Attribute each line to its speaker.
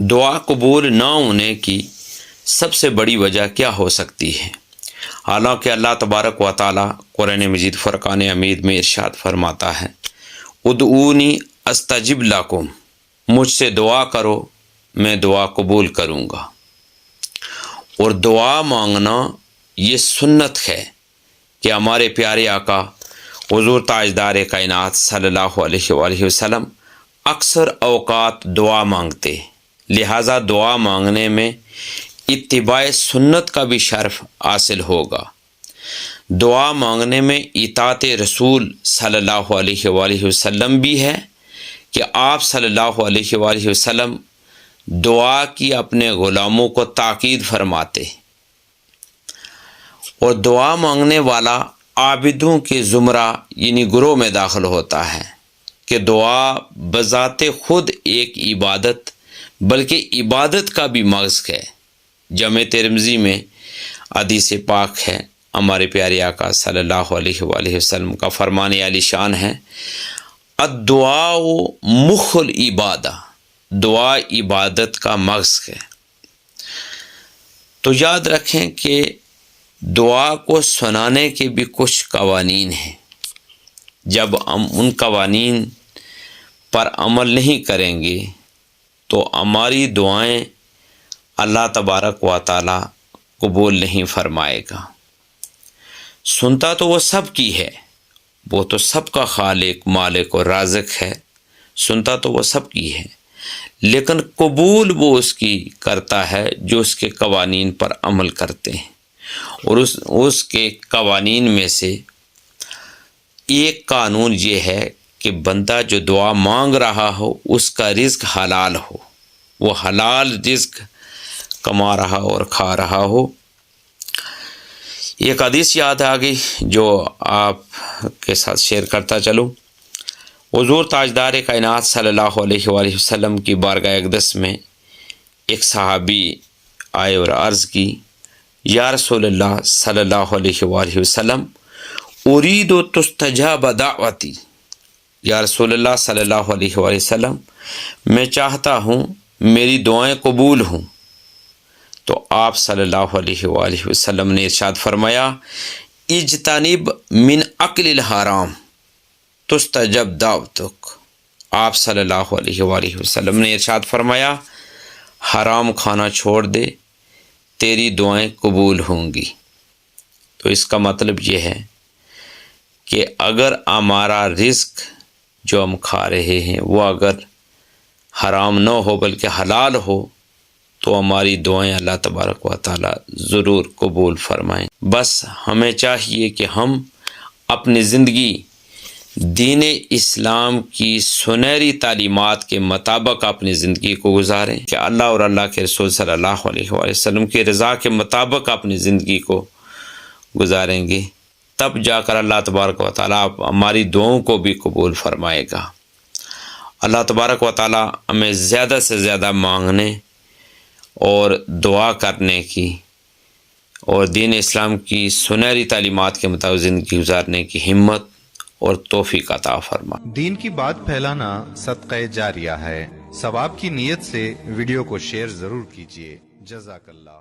Speaker 1: دعا قبول نہ ہونے کی سب سے بڑی وجہ کیا ہو سکتی ہے؟ حالانکہ اللہ تبارک و تعالیٰ قرآن مجید فرقان حمید میں ارشاد فرماتا ہے، ادعونی استجب لکم، مجھ سے دعا کرو میں دعا قبول کروں گا۔ اور دعا مانگنا یہ سنت ہے کہ ہمارے پیارے آقا حضور تاجدار کائنات صلی اللہ علیہ وآلہ وسلم اکثر اوقات دعا مانگتے، لہٰذا دعا مانگنے میں اتباع سنت کا بھی شرف حاصل ہوگا۔ دعا مانگنے میں اطاعت رسول صلی اللہ علیہ وآلہ وسلم بھی ہے کہ آپ صلی اللہ علیہ وآلہ وسلم دعا کی اپنے غلاموں کو تاکید فرماتے، اور دعا مانگنے والا عابدوں کے زمرہ یعنی گروہ میں داخل ہوتا ہے کہ دعا بذات خود ایک عبادت بلکہ عبادت کا بھی مغز ہے۔ جامع ترمذی میں حدیث پاک ہے، ہمارے پیارے آقا صلی اللہ علیہ وآلہ وسلم کا فرمان عالی شان ہے، الدعاء مخ العبادہ، دعا عبادت کا مغز ہے۔ تو یاد رکھیں کہ دعا کو سنانے کے بھی کچھ قوانین ہیں۔ جب ہم ان قوانین پر عمل نہیں کریں گے تو ہماری دعائیں اللہ تبارک و تعالیٰ قبول نہیں فرمائے گا۔ سنتا تو وہ سب کی ہے، وہ تو سب کا خالق مالک اور رازق ہے، سنتا تو وہ سب کی ہے، لیکن قبول وہ اس کی کرتا ہے جو اس کے قوانین پر عمل کرتے ہیں۔ اور اس کے قوانین میں سے ایک قانون یہ ہے کہ بندہ جو دعا مانگ رہا ہو اس کا رزق حلال ہو، وہ حلال رزق کما رہا اور کھا رہا ہو۔ ایک حدیث یاد آ گئی جو آپ کے ساتھ شیئر کرتا چلوں۔ حضور تاجدار کائنات صلی اللہ علیہ وآلہ وسلم کی بارگاہ اقدس میں ایک صحابی آئے اور عرض کی، یا رسول اللہ صلی اللہ علیہ وآلہ وسلم ارید تستجاب دعوتی، یا رسول اللہ صلی اللہ علیہ وآلہ وسلم میں چاہتا ہوں میری دعائیں قبول ہوں۔ تو آپ صلی اللہ علیہ وآلہ وسلم نے ارشاد فرمایا، اجتنب من اکل الحرام تستجب دعوتک۔ آپ صلی اللہ علیہ وآلہ وسلم نے ارشاد فرمایا، حرام کھانا چھوڑ دے، تیری دعائیں قبول ہوں گی۔ تو اس کا مطلب یہ ہے کہ اگر ہمارا رزق جو ہم کھا رہے ہیں وہ اگر حرام نہ ہو بلکہ حلال ہو تو ہماری دعائیں اللہ تبارک و تعالیٰ ضرور قبول فرمائیں۔ بس ہمیں چاہیے کہ ہم اپنی زندگی دین اسلام کی سنہری تعلیمات کے مطابق اپنی زندگی کو گزاریں، کہ اللہ اور اللہ کے رسول صلی اللہ علیہ وآلہ وسلم کی رضا کے مطابق اپنی زندگی کو گزاریں گے، تب جا کر اللہ تبارک و تعالیٰ ہماری دعاؤں کو بھی قبول فرمائے گا۔ اللہ تبارک و تعالیٰ ہمیں زیادہ سے زیادہ مانگنے اور دعا کرنے کی اور دین اسلام کی سنہری تعلیمات کے مطابق زندگی گزارنے کی ہمت اور توفیق عطا فرما۔
Speaker 2: دین کی بات پھیلانا صدقہ جاریہ ہے، ثواب کی نیت سے ویڈیو کو شیئر ضرور کیجیے۔ جزاک اللہ۔